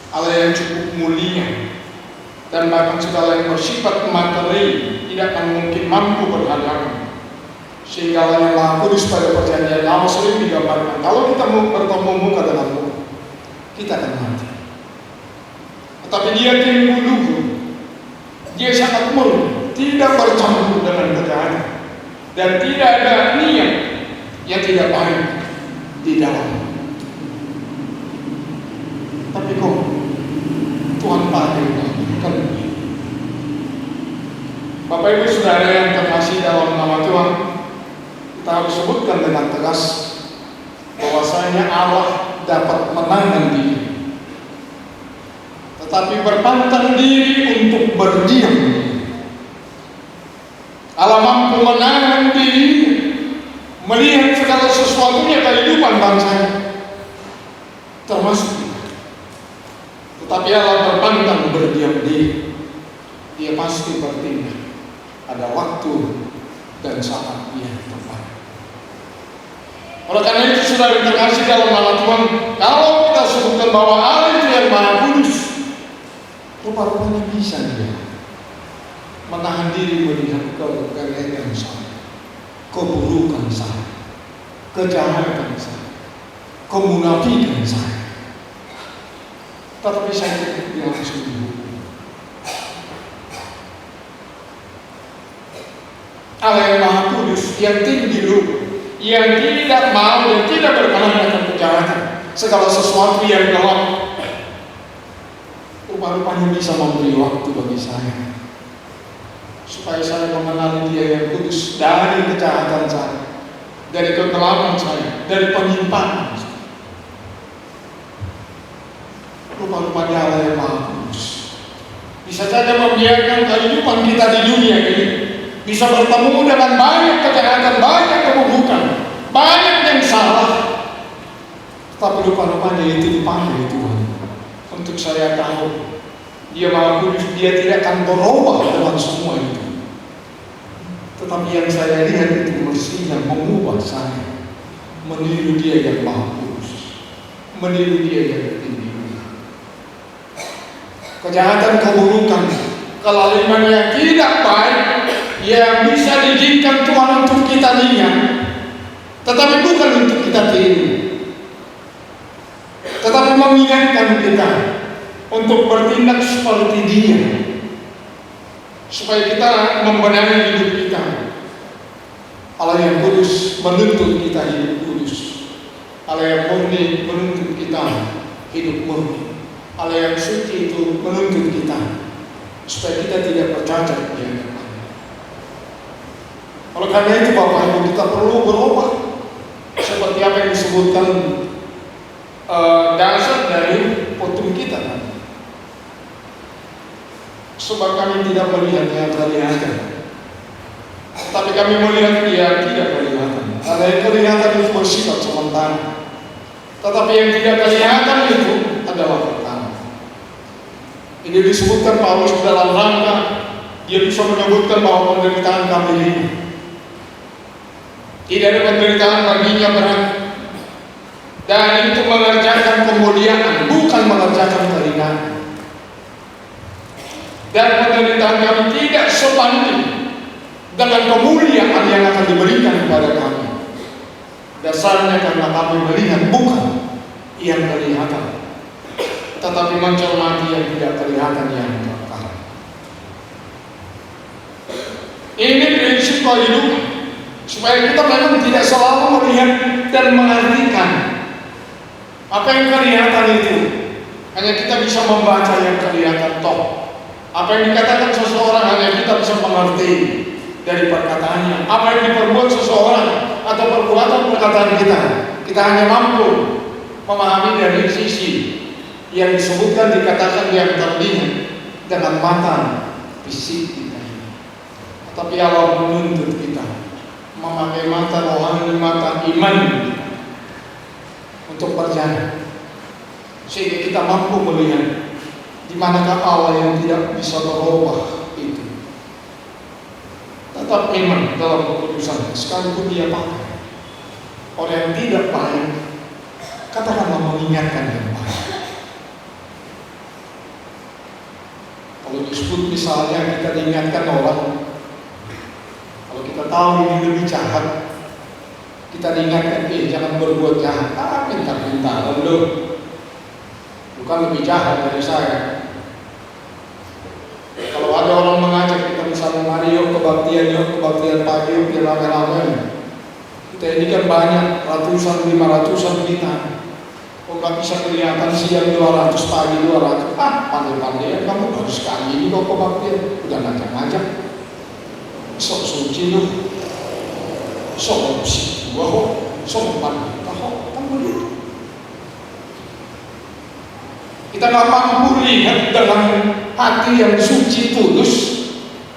Allah yang cukup mulia, dan bahkan segala yang bersifat materi tidak akan mungkin mampu berhalangan. Sehingga Allah yang Maha Kudus pada perjanjian lama sering digambarkan, kalau kita mau bertemu muka dengan muka, kita akan mati. Tetapi Dia tinggi luhur, Dia sangat murni, tidak bercampur dengan kejahatan, dan tidak ada niat yang tidak baik di dalam. Tapi kok Tuhan pakai kan? Bapak Ibu Saudara yang terkasih dalam nama Tuhan, kita harus sebutkan dengan tegas bahwasanya Allah dapat menahan diri, tetapi berpantang diri untuk berdiam. Allah mampu menahan diri, melihat segala sesuatunya kehidupan bangsanya, termasuk kita. Tetapi Allah berpantang berdiam diri. Dia pasti bertindak. Ada waktu dan saat yang tepat. Oleh karena itu, saudara terkasih dalam nama Tuhan, kalau kita sebutkan bahwa Allah itu yang Maha Kudus, rupa-rupanya bisa Dia menahan diri melihat kegagalan saya, keburukan saya, kejahatan saya, kemunafikan saya. Tetapi saya tidak langsung dihukum. Allah yang Maha Kudus, yang tinggi luhur, yang tidak mau dan tidak berkenan akan kejahatan, segala sesuatu yang gelap, rupa-rupanya bisa memberi waktu bagi saya, supaya saya mengenali Dia yang kudus dari kejahatan saya, dari kegelapan saya, dari penyimpangan saya. Rupa-rupanya Allah yang Maha Kudus bisa saja membiarkan kehidupan kita di dunia ini bisa bertemu dengan banyak kejahatan, banyak keburukan, banyak yang salah. Tapi rupa-rupanya itu dipanggil Tuhan untuk saya tahu Dia Maha Kudus, Dia tidak akan berubah dengan semua itu. Tetapi yang saya lihat itu mestinya mengubah saya meniru Dia yang Maha Kudus, meniru Dia yang tinggi. Kejahatan, keburukan, kelaliman yang tidak baik yang bisa diizinkan Tuhan untuk kita lihat, tetapi bukan untuk kita tiru, tetapi mengingatkan kita untuk bertindak seperti Dia, supaya kita membenahi hidup kita. Allah yang kudus menuntut kita hidup kudus. Allah yang murni menuntut kita hidup murni. Allah yang suci itu menuntut kita supaya kita tidak bercacat di hadapan-Nya. Oleh karena itu Bapak Ibu, kita perlu berubah seperti apa yang disebutkan dasar dari potong kita tadi. Sebab kami tidak melihat yang kelihatan, tapi kami melihat Dia tidak kelihatan. Karena yang kelihatan itu bersifat sementara, tetapi yang tidak kelihatan itu adalah kekal. Ini disebutkan Paulus dalam rangka dia bisa menyebutkan bahwa penderitaan kami ini tidak ada penderitaan baginya berat, dan itu mengerjakan kemuliaan, bukan mengerjakan keringanan. Dan penderitaan kami tidak sebanding dengan kemuliaan yang akan diberikan kepada kami. Dasarnya karena kami melihat bukan yang kelihatan, tetapi mencermati yang tidak kelihatan yang kekal. Ini prinsip kehidupan, supaya kita memang tidak selalu melihat dan mengartikan apa yang kelihatan itu. Hanya kita bisa membaca yang kelihatan toh. Apa yang dikatakan seseorang hanya kita bisa mengerti dari perkataannya. Apa yang diperbuat seseorang atau perbuatan perkataan kita hanya mampu memahami dari sisi yang disebutkan, dikatakan, yang terlihat dengan mata fisik kita. Tapi Allah menuntut kita memakai mata rohani, mata iman untuk berjalan, sehingga kita mampu melihat di manakah Allah yang tidak bisa berubah itu. Tetap iman dalam keputusan, sekalipun Dia pakai orang yang tidak baik, katakanlah mengingatkan yang baik. disebut misalnya kita diingatkan orang, kalau kita tahu ini lebih jahat, kita diingatkan, jangan berbuat jahat. Pintar-pintaran loh, bukan lebih jahat dari saya. Kalau ada orang mengajak kita misalnya, mari yuk kebaktian pagi yuk, kita rame-rame. Kita ini kan banyak, ratusan, 500-an kita. Kok nggak bisa kelihatan siang 200, pagi 200? Pandai-pandai kamu baru sekali ini kok kebaktian. Udah ngajak-ngajak. Sok suci lu, sok opsi gua, sok pandai tahu, kan begitu. Kita nggak mampu lihat dalam hati yang suci tulus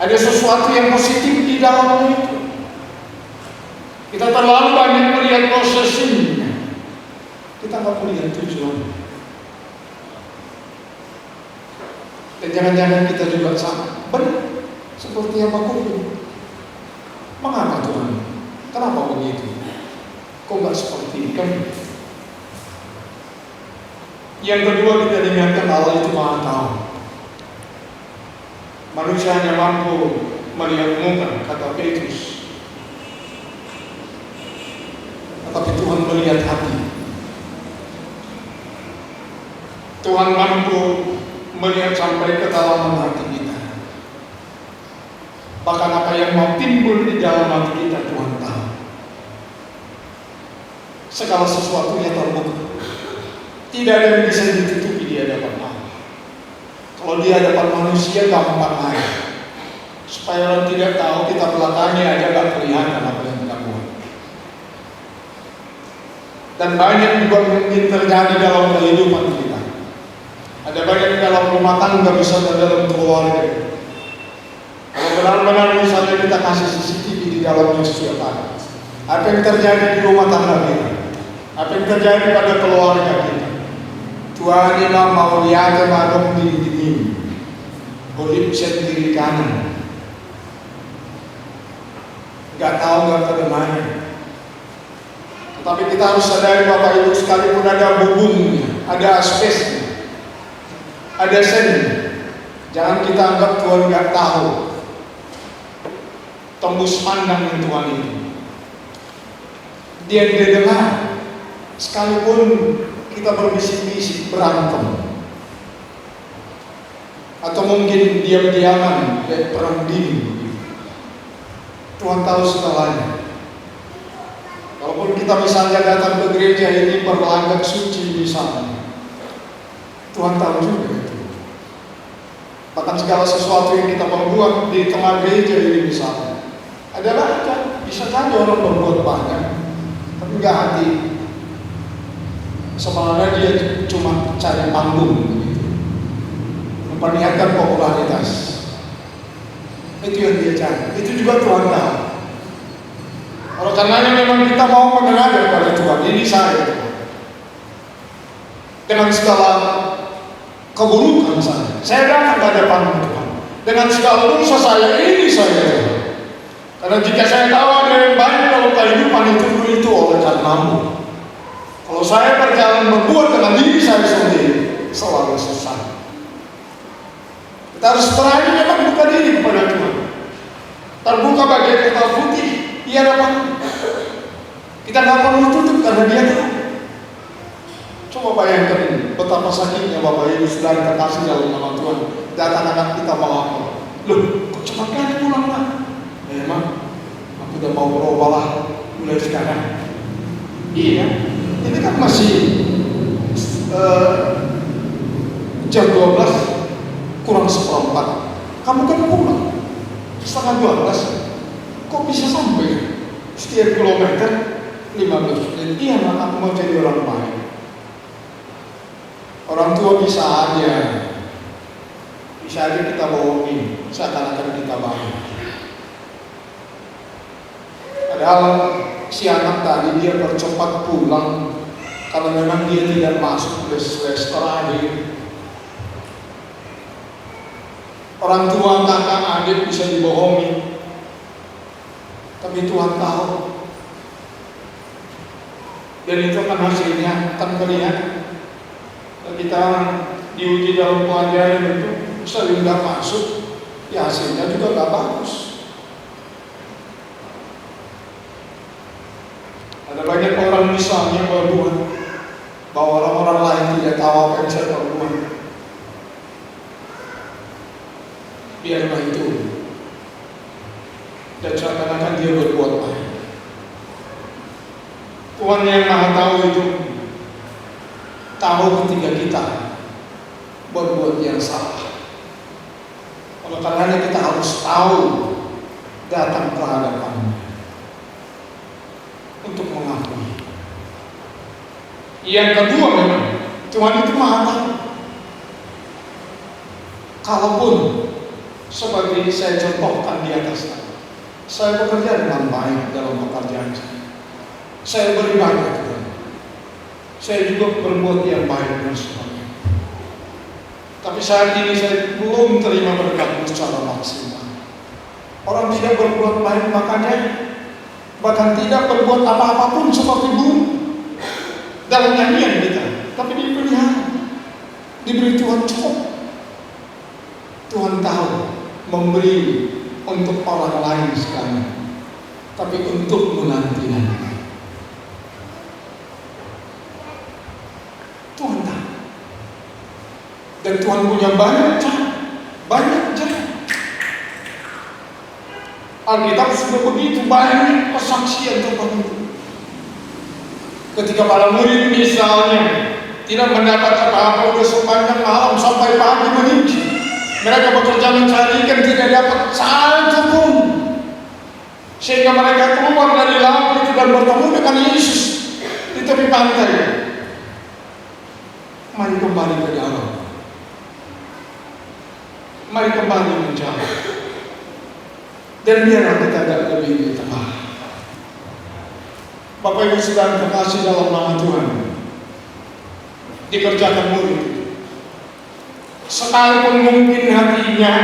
ada sesuatu yang positif di dalamnya itu. Kita terlalu banyak melihat prosesnya, kita nggak melihat tujuan. Dan jangan-jangan kita juga sama, benar seperti yang Yakobus. Mengapa Tuhan? Kenapa begitu? Kok nggak seperti ini? Kan yang kedua, kita diingatkan Allah itu Maha Tahu. Manusia hanya mampu melihat muka, kata Petrus. Tetapi Tuhan melihat hati. Tuhan mampu melihat sampai ke dalam hati kita. Bahkan apa yang mau timbul di dalam hati kita, Tuhan tahu. Segala sesuatunya terbuka. Tidak ada yang bisa ditutupi di hadapan Allah. Kalau di hadapan manusia gampang aja. Supaya orang tidak tahu kita belakangnya aja gak kelihatan apa yang kita buat. Dan banyak juga mungkin terjadi dalam kehidupan kita. Ada banyak dalam rumah tangga, bisa dalam keluarga. Kalau benar-benar misalnya kita kasih CCTV di dalamnya setiap hari, apa yang terjadi di rumah tangga kita, apa yang terjadi pada keluarga kita, Tuhan imam mau lihat madong di ini, boleh sendiri kanan, nggak tahu nggak kedengarannya. Tetapi kita harus sadari Bapak Ibu, sekalipun ada bubungnya, ada asbesnya, ada sennya, jangan kita anggap Tuhan nggak tahu. Tembus pandang Tuhan itu, dia dengar. Sekalipun kita berbisik-bisik, berantem, atau mungkin diam-diaman dan perang dingin, Tuhan tahu segalanya. Walaupun kita misalnya datang ke gereja ini berlagak suci misalnya, Tuhan tahu juga itu. Bahkan segala sesuatu yang kita perbuat di tengah gereja ini misalnya, adalah bisa saja orang berbuat banyak, tapi nggak hati. Sebenarnya dia cuma cari panggung, memperlihatkan popularitas. Itu yang dia cari. Itu juga Tuhan tahu. Kalau karenanya memang kita mau mendengar daripada Tuhan, ini saya. Dengan segala keburukan saya datang ke hadapan Tuhan. Dengan segala dosa saya, ini saya. Karena jika saya tahu ada yang baik dalam kehidupan itu oleh karenamu. Kalau saya berjalan berbuat dengan diri saya sendiri, selalu susah. Kita harus berani memang buka diri kepada Tuhan. Terbuka bagian kita putih, iya dapat. Kita nggak perlu tutup karena Dia tahu. Coba bayangkan betapa sakitnya Bapak Ibu Saudara terkasih dalam nama Tuhan. Datang anak kita mau loh, kok cepat kali pulang lah? Memang aku udah mau berubah lah mulai sekarang. Iya, ini kan masih jam 12 kurang seperempat. Kamu kan pulang setengah 12. Kok bisa sampai setiap kilometer 15 menit? Iya, aku mau jadi orang baik. Orang tua bisa aja kita bohongin seakan-akan kita baik. Padahal si anak tadi dia percepat pulang karena memang dia tidak masuk les terakhir. Orang tua, kakak, adik bisa dibohongi, tapi Tuhan tahu. Dan itu akan hasilnya akan kelihatan. Kita diuji dalam pelajaran itu sering nggak masuk, ya hasilnya juga gak bagus. Ada banyak orang misalnya berbuat bahwa orang-orang lain tidak tahu apa yang saya perbuat. Biarlah itu, dan seakan-akan dia berbuat baik. Tuhan yang Maha Tahu itu tahu ketika kita berbuat yang salah. Oleh karena kita harus tahu datang ke hadapan untuk mengakui. Yang kedua memang Tuhan itu Maha Tahu. Kalaupun seperti saya contohkan di atas tadi, saya bekerja dengan baik dalam pekerjaan saya. Saya beribadah kepada, saya juga berbuat yang baik dan sebagainya. Tapi saat ini saya belum terima berkat secara maksimal. Orang tidak berbuat baik makanya bahkan tidak berbuat apa-apa pun seperti burung dalam nyanyian kita, tapi dipelihara, diberi Tuhan cukup. Tuhan tahu memberi untuk orang lain sekali, tapi untuk menanti-nanti. Tuhan tahu, dan Tuhan punya banyak cara, Alkitab sudah begitu banyak kesaksian tentang itu. Ketika para murid misalnya tidak mendapat apa-apa udah sepanjang malam sampai pagi meninggi, mereka bekerja mencari ikan tidak dapat satu pun, sehingga mereka keluar dari laut itu dan bertemu dengan Yesus di tepi pantai. Mari kembali ke dalam, mari kembali mencari, dan biarlah kita agak lebih di tengah. Bapak Ibu Saudara terkasih dalam nama Tuhan, dikerjakan murid, sekalipun mungkin hatinya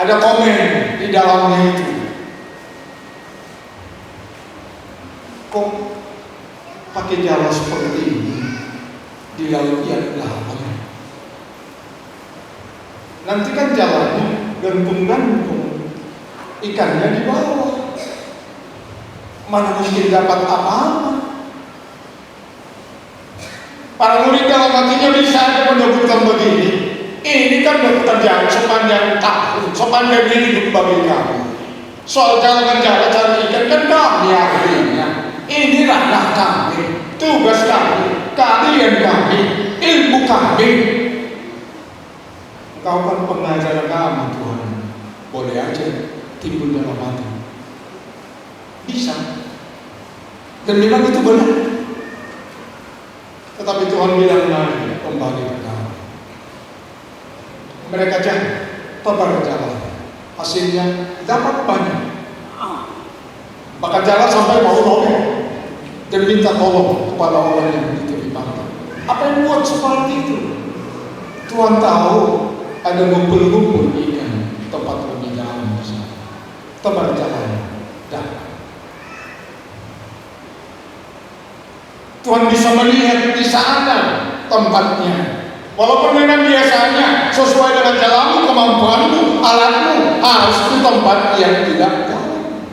ada komen di dalamnya itu, kok pakai jalan seperti ini di laut yang gelap. Nanti kan jalannya gantung-gantung, ikannya di bawah, mana mungkin dapat apa-apa. Para murid dalam hatinya bisa ada menyebutkan begini, ini kan pekerjaan sepanjang tahun, sepanjang hidup bagi kami. Soal jalan-jalan cari ikan kan kami akhirnya. Ini ranah kami, tugas kami, kalian kami, ilmu kami. Engkau kan pengajar kami Tuhan, boleh aja timbul dalam hati. Bisa, dan memang itu benar. Tetapi Tuhan bilang lagi, kembali ke dalam. Mereka jalan, jalan, hasilnya dapat banyak. Bahkan jalan sampai mau robek dan minta tolong kepada orang yang di tepi pantai. Apa yang buat seperti itu? Tuhan tahu ada ngumpul-ngumpul ikan tempat lebih dalam di sana. Tempat jalan, dapat. Tuhan bisa melihat di sana tempatnya. Walaupun memang biasanya sesuai dengan jalanmu, kemampuanmu, alatmu, harus itu tempat yang tidak dalam.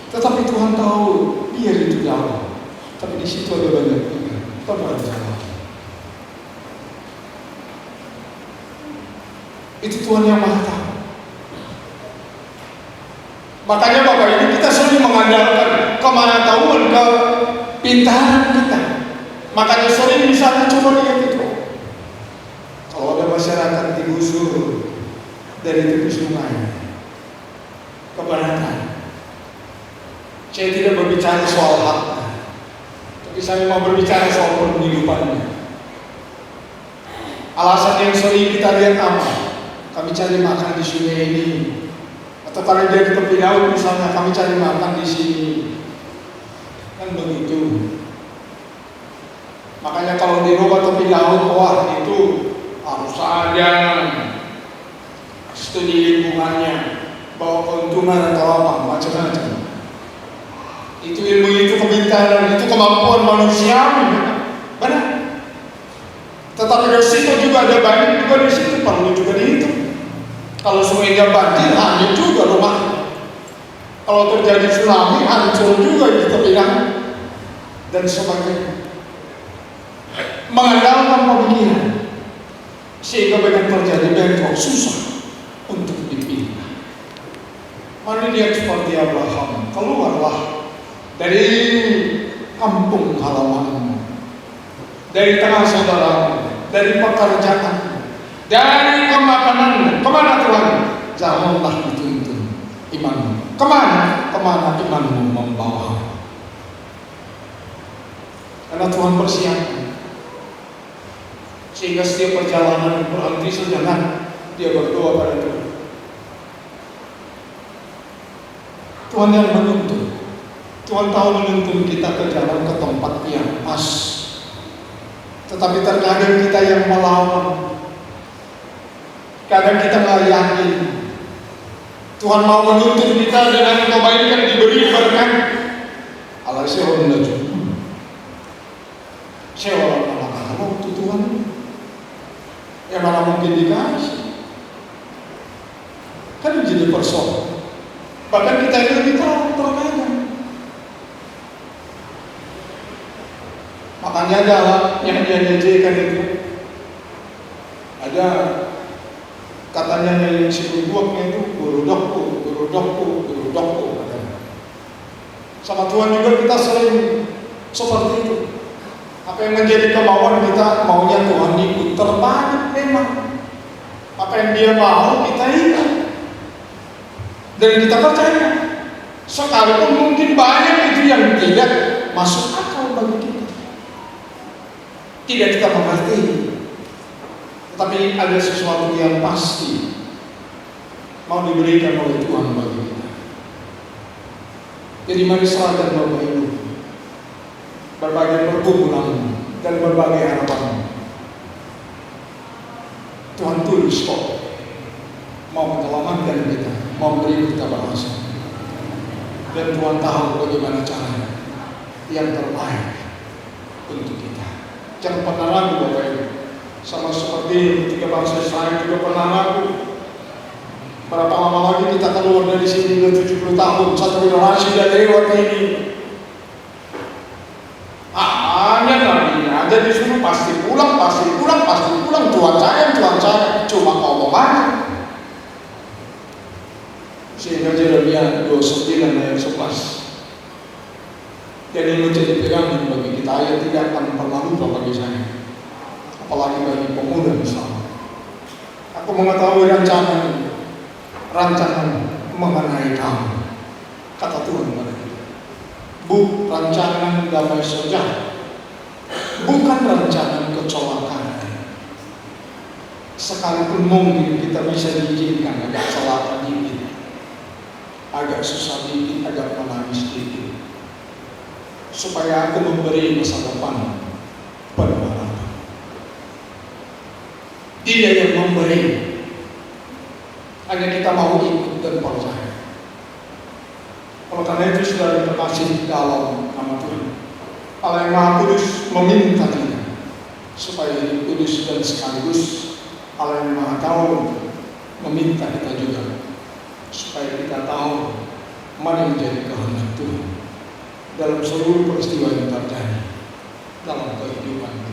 Tetapi Tuhan tahu biar itu dalam. Tapi di situ ada banyak ikan, tempat jalan. Itu Tuhan yang Maha Tahu. Makanya Bapak Ibu, kita sering mengandalkan kemana-tahuan, pintaran kita. Makanya sering misalnya coba lihat itu, kalau ada masyarakat digusur dari tepi sungai ke daratan, saya tidak berbicara soal haknya, tapi saya mau berbicara soal penghidupannya. Alasan yang sering kita lihat apa? Kami cari makan di sungai ini, atau kalau dia di tepi laut misalnya, kami cari makan di sini. Kan begitu. Makanya kalau di rumah tepi laut, wah itu harus ada studi lingkungannya, bawa keuntungan atau apa, macam-macam. Itu ilmu, itu kepintaran, itu kemampuan manusia, benar. Tetapi dari situ juga ada banyak, juga di situ perlu juga dihitung. Kalau sungainya banjir, hanyut juga rumah. Kalau terjadi tsunami, hancur juga di tepian dan sebagainya. Mengandalkan pemikiran, sehingga banyak terjadi bentrok, susah untuk dipindah. Mari lihat seperti Abraham, keluarlah dari kampung halamanmu, dari tengah saudaramu, dari pekerjaan, dari kemakananmu. Kemana Tuhan? Janganlah dituntun imanmu. Kemana? Kemana imanmu membawa? Karena Tuhan persiapkan, sehingga setiap perjalanan berhenti sejenak, dia berdoa pada Tuhan. Tuhan yang menuntun. Tuhan tahu menuntun kita ke jalan, ke tempat yang pas. Tetapi terkadang kita yang melawan. Kadang kita nggak yakin Tuhan mau menuntun kita dengan kebaikan diberi berkat. Allah saya menuju. Saya orang kalau itu Tuhan, yang mana mungkin dikasih. Kan jadi persoalan. Bahkan kita ini lebih tahu terkadang. Makanya dalam yang dia nyajikan itu ada katanya yang si buaknya itu berudokku katanya. Sama Tuhan juga kita sering seperti itu. Apa yang menjadi kemauan kita, maunya Tuhan ikut terbanyak memang. Apa yang dia mau kita ikut. Dan kita percaya. Sekalipun mungkin banyak itu yang tidak masuk akal bagi kita. Tidak kita mengerti. Tetapi ada sesuatu yang pasti mau diberikan oleh Tuhan bagi kita. Jadi mari serahkan Bapak Ibu berbagai pergumulan dan berbagai harapan. Tuhan tulis kok mau menyelamatkan kita, mau beri kita bahasa. Dan Tuhan tahu bagaimana caranya yang terbaik untuk kita. Jangan pernah ragu Bapak Ibu. Sama seperti tiga bangsa Israel juga pernah ragu. Berapa lama lagi kita keluar dari sini? 70 tahun, satu generasi sudah lewat ini. Hanya nabinya aja disuruh pasti pulang. Tuhan saya cuma ngomong aja. Sehingga Yeremia 29 ayat 11. Jadi menjadi pegangan bagi kita, ayat tidak akan pernah lupa bagi saya. Apalagi bagi pemuda misalnya. Aku mengetahui rancangan mengenai kamu, kata Tuhan kepada kita. Rancangan damai sejahtera, bukan rancangan kecelakaan. Sekalipun mungkin kita bisa diizinkan agak celaka dikit, agak susah dikit, agak menangis dikit, supaya aku memberi masa depan pada orang. Dia yang memberi, hanya kita mau ikut dan percaya. Oleh karena itu sudah terkasih dalam nama Tuhan, Allah yang Maha Kudus meminta kita supaya hidup kudus, dan sekaligus Allah yang Maha Tahu meminta kita juga supaya kita tahu mana yang menjadi kehendak Tuhan dalam seluruh peristiwa yang terjadi dalam kehidupan